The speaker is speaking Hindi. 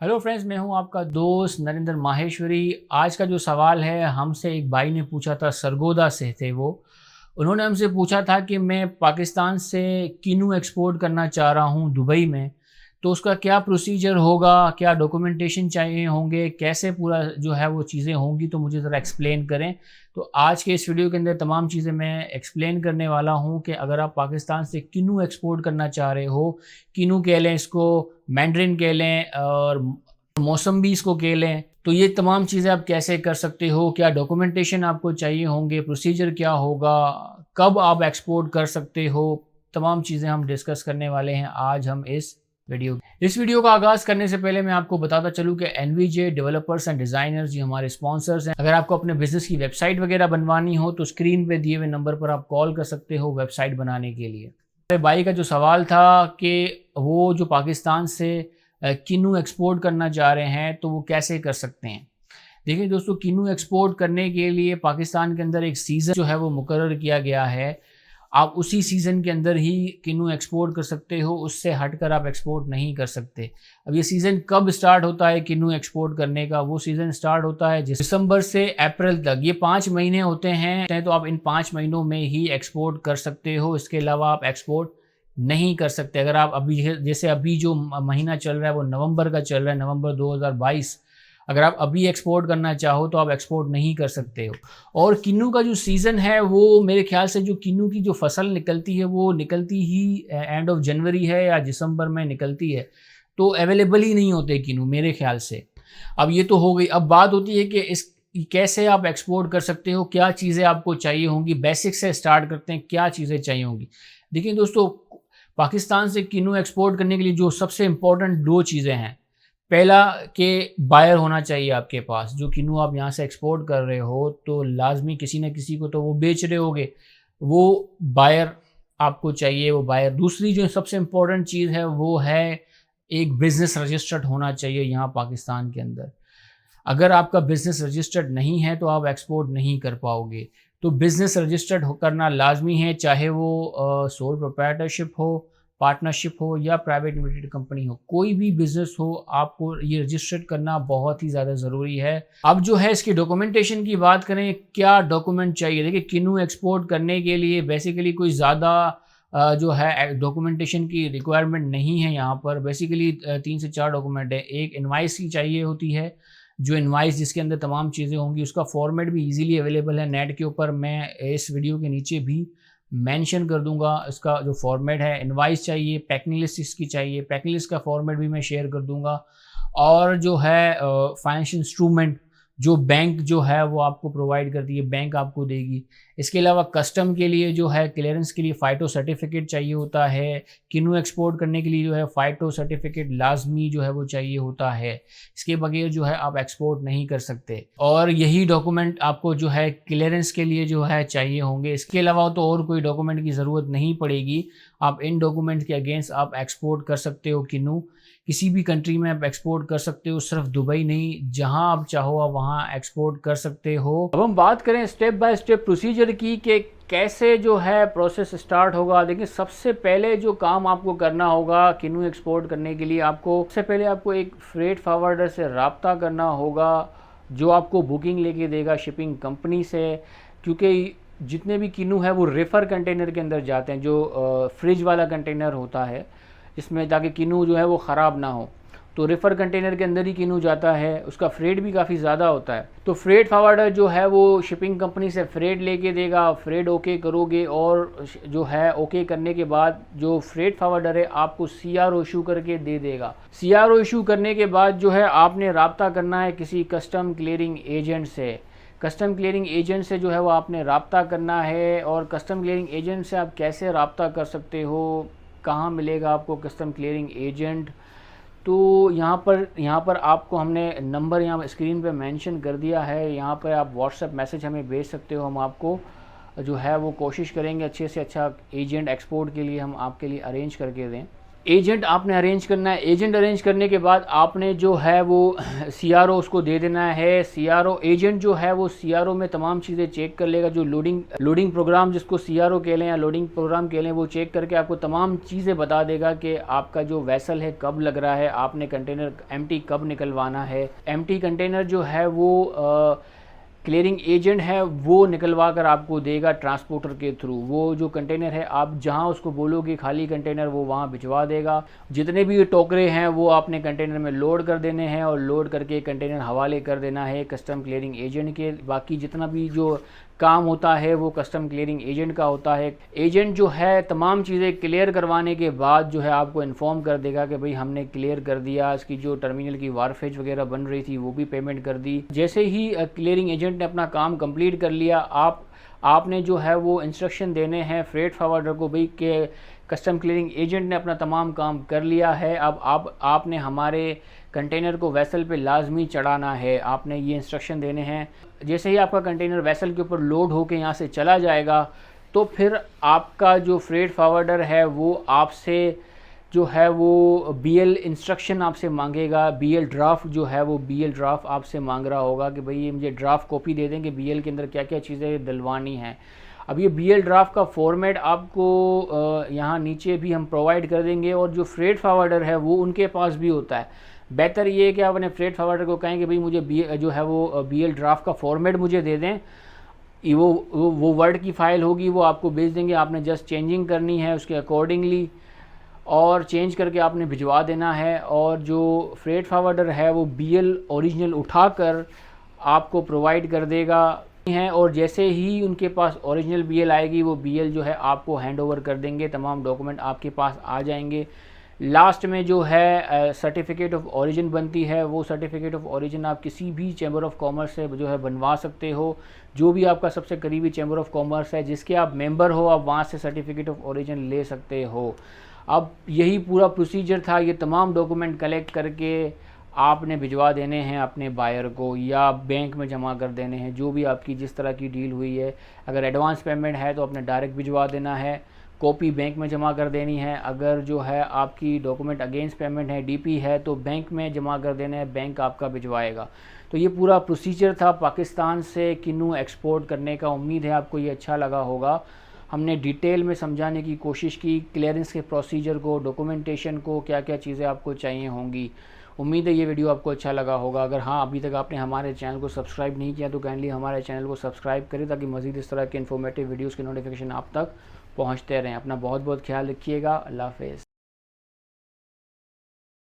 हेलो फ्रेंड्स, मैं हूं आपका दोस्त नरेंद्र माहेश्वरी। आज का जो सवाल है, हमसे एक भाई ने पूछा था, सरगोदा से थे वो। उन्होंने हमसे पूछा था कि मैं पाकिस्तान से किनू एक्सपोर्ट करना चाह रहा हूं दुबई में, तो उसका क्या प्रोसीजर होगा, क्या डॉक्यूमेंटेशन चाहिए होंगे, कैसे पूरा जो है वो चीज़ें होंगी, तो मुझे ज़रा एक्सप्लेन करें। तो आज के इस वीडियो के अंदर तमाम चीज़ें मैं एक्सप्लेन करने वाला हूं कि अगर आप पाकिस्तान से किनू एक्सपोर्ट करना चाह रहे हो, किनू कह लें इसको, मैंड्रिन कह लें और मौसम्बी इसको कह लें, तो ये तमाम चीज़ें आप कैसे कर सकते हो, क्या डॉक्यूमेंटेशन आपको चाहिए होंगे, प्रोसीजर क्या होगा, कब आप एक्सपोर्ट कर सकते हो, तमाम चीज़ें हम डिस्कस करने वाले हैं आज हम इस वीडियो का आगाज़ करने से पहले मैं आपको बताता चलूँ कि एनवीजे डेवलपर्स एंड डिज़ाइनर्स ये हमारे स्पॉन्सर्स हैं। अगर आपको अपने बिजनेस की वेबसाइट वगैरह बनवानी हो तो स्क्रीन पे दिए हुए नंबर पर आप कॉल कर सकते हो वेबसाइट बनाने के लिए। मेरे भाई का जो सवाल था कि वो जो पाकिस्तान से किनू एक्सपोर्ट करना चाह रहे हैं तो वो कैसे कर सकते हैं। देखिए दोस्तों, किनू एक्सपोर्ट करने के लिए पाकिस्तान के अंदर एक सीज़न जो है वो मुकर्रर किया गया है। आप उसी सीज़न के अंदर ही किनू एक्सपोर्ट कर सकते हो, उससे हटकर आप एक्सपोर्ट नहीं कर सकते। अब ये सीज़न कब स्टार्ट होता है किनू एक्सपोर्ट करने का? वो सीज़न स्टार्ट होता है दिसंबर से अप्रैल तक। ये 5 महीने होते हैं, तो आप इन 5 महीनों में ही एक्सपोर्ट कर सकते हो। इसके अलावा आप एक्सपोर्ट नहीं कर सकते। अगर आप अभी जैसे अभी जो महीना चल रहा है वो नवंबर का चल रहा है, नवंबर 2022, अगर आप अभी एक्सपोर्ट करना चाहो तो आप एक्सपोर्ट नहीं कर सकते हो। और किन्नू का जो सीज़न है वो मेरे ख्याल से जो किन्नू की जो फसल निकलती है वो निकलती ही एंड ऑफ जनवरी है या दिसंबर में निकलती है, तो अवेलेबल ही नहीं होते किन्नू मेरे ख्याल से। अब ये तो हो गई। अब बात होती है कि इस कैसे आप एक्सपोर्ट कर सकते हो, क्या चीज़ें आपको चाहिए होंगी। बेसिक से स्टार्ट करते हैं, क्या चीज़ें चाहिए होंगी। देखिए दोस्तों, पाकिस्तान से किनू एक्सपोर्ट करने के लिए जो सबसे इम्पोर्टेंट 2 चीज़ें हैं। पहला कि बायर होना चाहिए आपके पास। जो किनू आप यहाँ से एक्सपोर्ट कर रहे हो तो लाजमी किसी न किसी को तो वो बेच रहे होगे, वो बायर आपको चाहिए, वो बायर। दूसरी जो सबसे इम्पोर्टेंट चीज़ है वो है एक बिज़नेस रजिस्टर्ड होना चाहिए यहाँ पाकिस्तान के अंदर। अगर आपका बिज़नेस रजिस्टर्ड नहीं है तो आप एक्सपोर्ट नहीं कर पाओगे। तो बिज़नेस रजिस्टर्ड करना लाजमी है, चाहे वो सोल प्रोप्राइटरशिप हो, पार्टनरशिप हो या प्राइवेट लिमिटेड कंपनी हो। कोई भी बिज़नेस हो, आपको ये रजिस्टर्ड करना बहुत ही ज़्यादा ज़रूरी है। अब जो है इसकी डॉक्यूमेंटेशन की बात करें, क्या डॉक्यूमेंट चाहिए। देखिए, किनू एक्सपोर्ट करने के लिए बेसिकली कोई ज़्यादा जो है डॉक्यूमेंटेशन की रिक्वायरमेंट नहीं है यहाँ पर। बेसिकली 3 से 4 डॉक्यूमेंट है। एक इनवाइस की चाहिए होती है, जो इनवाइस जिसके अंदर तमाम चीज़ें होंगी, उसका फॉर्मेट भी इजीली अवेलेबल है नेट के ऊपर। मैं इस वीडियो के नीचे भी मेंशन कर दूंगा इसका जो फॉर्मेट है। इनवाइस चाहिए, पैकिंग लिस्ट इसकी चाहिए, पैकिंग लिस्ट का फॉर्मेट भी मैं शेयर कर दूंगा। और जो है फाइनेंशियल इंस्ट्रूमेंट जो बैंक जो है वो आपको प्रोवाइड करती है, बैंक आपको देगी। इसके अलावा कस्टम के लिए जो है क्लियरेंस के लिए फ़ाइटो सर्टिफिकेट चाहिए होता है। किनू एक्सपोर्ट करने के लिए जो है फ़ाइटो सर्टिफिकेट लाजमी जो है वो चाहिए होता है। इसके बगैर जो है आप एक्सपोर्ट नहीं कर सकते। और यही डॉक्यूमेंट आपको जो है क्लियरेंस के लिए जो है चाहिए होंगे। इसके अलावा तो और कोई डॉक्यूमेंट की ज़रूरत नहीं पड़ेगी। आप इन डॉक्यूमेंट के अगेंस्ट आप एक्सपोर्ट कर सकते हो किनू। किसी भी कंट्री में आप एक्सपोर्ट कर सकते हो, सिर्फ दुबई नहीं, जहां आप चाहो आप वहां एक्सपोर्ट कर सकते हो। अब हम बात करें स्टेप बाय स्टेप प्रोसीजर की कि कैसे जो है प्रोसेस स्टार्ट होगा। देखिए, सबसे पहले जो काम आपको करना होगा किनू एक्सपोर्ट करने के लिए, सबसे पहले आपको एक फ्रेट फॉरवर्डर से रब्ता करना होगा जो आपको बुकिंग लेके देगा शिपिंग कंपनी से। क्योंकि जितने भी किनू है वो रेफर कंटेनर के अंदर जाते हैं, जो फ्रिज वाला कंटेनर होता है इसमें, ताकि किनू जो है वो ख़राब ना हो। तो रेफर कंटेनर के अंदर ही किनू जाता है। उसका फ्रेट भी काफ़ी ज़्यादा होता है। तो फ्रेट फॉरवर्डर जो है वो शिपिंग कंपनी से फ्रेट लेके देगा। फ्रेट ओके करोगे और जो है ओके करने के बाद जो फ्रेट फॉरवर्डर है आपको CRO इशू करके दे देगा। CRO इशू करने के बाद जो है आपने रब्ता करना है किसी कस्टम क्लियरिंग एजेंट से। कस्टम क्लियरिंग एजेंट से जो है वो आपने रब्ता करना है। और कस्टम क्लियरिंग एजेंट से आप कैसे रब्ता कर सकते हो, कहाँ मिलेगा आपको कस्टम क्लियरिंग एजेंट, तो यहाँ पर आपको हमने नंबर यहाँ स्क्रीन पे मेंशन कर दिया है। यहाँ पर आप व्हाट्सएप मैसेज हमें भेज सकते हो। हम आपको जो है वो कोशिश करेंगे अच्छे से अच्छा एजेंट एक्सपोर्ट के लिए हम आपके लिए अरेंज करके दें। एजेंट आपने अरेंज करना है। एजेंट अरेंज करने के बाद आपने जो है वो सीआरओ उसको दे देना है। सीआरओ एजेंट जो है वो सीआरओ में तमाम चीज़ें चेक कर लेगा, जो लोडिंग प्रोग्राम जिसको सीआरओ कह लें या लोडिंग प्रोग्राम कह लें, वो चेक करके आपको तमाम चीज़ें बता देगा कि आपका जो वेसल है कब लग रहा है, आपने कंटेनर एम्प्टी कब निकलवाना है। एम्प्टी कंटेनर जो है वो क्लियरिंग एजेंट है वो निकलवा कर आपको देगा ट्रांसपोर्टर के थ्रू। वो जो कंटेनर है आप जहां उसको बोलोगे खाली कंटेनर, वो वहां भिजवा देगा। जितने भी टोकरे हैं वो आपने कंटेनर में लोड कर देने हैं और लोड करके कंटेनर हवाले कर देना है कस्टम क्लियरिंग एजेंट के। बाकी जितना भी जो काम होता है वो कस्टम क्लियरिंग एजेंट का होता है। एजेंट जो है तमाम चीज़ें क्लियर करवाने के बाद जो है आपको इन्फॉर्म कर देगा कि भाई हमने क्लियर कर दिया, इसकी जो टर्मिनल की वारफेज वगैरह बन रही थी वो भी पेमेंट कर दी। जैसे ही क्लियरिंग एजेंट ने अपना काम कंप्लीट कर लिया, आपने जो है वो इंस्ट्रक्शन देने हैं फ्रेट फॉरवर्डर को भाई कि कस्टम क्लियरिंग एजेंट ने अपना तमाम काम कर लिया है, अब आपने हमारे कंटेनर को वेसल पे लाजमी चढ़ाना है। आपने ये इंस्ट्रक्शन देने हैं। जैसे ही आपका कंटेनर वेसल के ऊपर लोड होकर यहाँ से चला जाएगा तो फिर आपका जो फ्रेट फॉरवर्डर है वो आपसे जो है वो बीएल इंस्ट्रक्शन आपसे मांगेगा। बीएल ड्राफ्ट जो है वो बीएल ड्राफ्ट आपसे मांग रहा होगा कि भाई ये मुझे ड्राफ्ट कॉपी दे दें कि बीएल के अंदर क्या क्या चीज़ें डलवानी हैं। अब ये बीएल ड्राफ्ट का फॉर्मेट आपको यहाँ नीचे भी हम प्रोवाइड कर देंगे और जो फ्रेट फॉरवर्डर है वो उनके पास भी होता है। बेहतर ये है कि आप अपने फ्रेट फॉरवर्डर को कहें कि भाई मुझे जो है वो बीएल ड्राफ्ट का फॉर्मेट मुझे दे दें। वो वर्ड की फ़ाइल होगी वो आपको भेज देंगे, आपने जस्ट चेंजिंग करनी है उसके अकॉर्डिंगली और चेंज करके आपने भिजवा देना है। और जो फ्रेट फॉरवर्डर है वो बीएल ओरिजिनल उठाकर आपको प्रोवाइड कर देगा है और जैसे ही उनके पास ओरिजिनल बीएल आएगी वो बीएल जो है आपको हैंड ओवर कर देंगे, तमाम डॉक्यूमेंट आपके पास आ जाएंगे। लास्ट में जो है सर्टिफिकेट ऑफ ओरिजिन बनती है, वो सर्टिफिकेट ऑफ ओरिजिन आप किसी भी चैम्बर ऑफ कॉमर्स से जो है बनवा सकते हो। जो भी आपका सबसे करीबी चैम्बर ऑफ कॉमर्स है जिसके आप मेंबर हो, आप वहाँ से सर्टिफिकेट ऑफ ओरिजिन ले सकते हो। अब यही पूरा प्रोसीजर था। ये तमाम डॉक्यूमेंट कलेक्ट करके आपने भिजवा देने हैं अपने बायर को या बैंक में जमा कर देने हैं, जो भी आपकी जिस तरह की डील हुई है। अगर एडवांस पेमेंट है तो आपने डायरेक्ट भिजवा देना है, कॉपी बैंक में जमा कर देनी है। अगर जो है आपकी डॉक्यूमेंट अगेंस्ट पेमेंट है, डीपी है, तो बैंक में जमा कर देना है, बैंक आपका भिजवाएगा। तो ये पूरा प्रोसीजर था पाकिस्तान से किन्नू एक्सपोर्ट करने का। उम्मीद है आपको ये अच्छा लगा होगा। हमने डिटेल में समझाने की कोशिश की क्लियरेंस के प्रोसीजर को, डॉक्यूमेंटेशन को, क्या क्या चीज़ें आपको चाहिए होंगी। उम्मीद है ये वीडियो आपको अच्छा लगा होगा। अगर हाँ अभी तक आपने हमारे चैनल को सब्सक्राइब नहीं किया तो काइंडली हमारे चैनल को सब्सक्राइब करें ताकि मज़ीद इस तरह के इन्फॉर्मेटिव वीडियोज़ के नोटिफिकेशन आप तक पहुँचते रहें। अपना बहुत बहुत ख्याल रखिएगा। अल्लाह हाफ़िज़।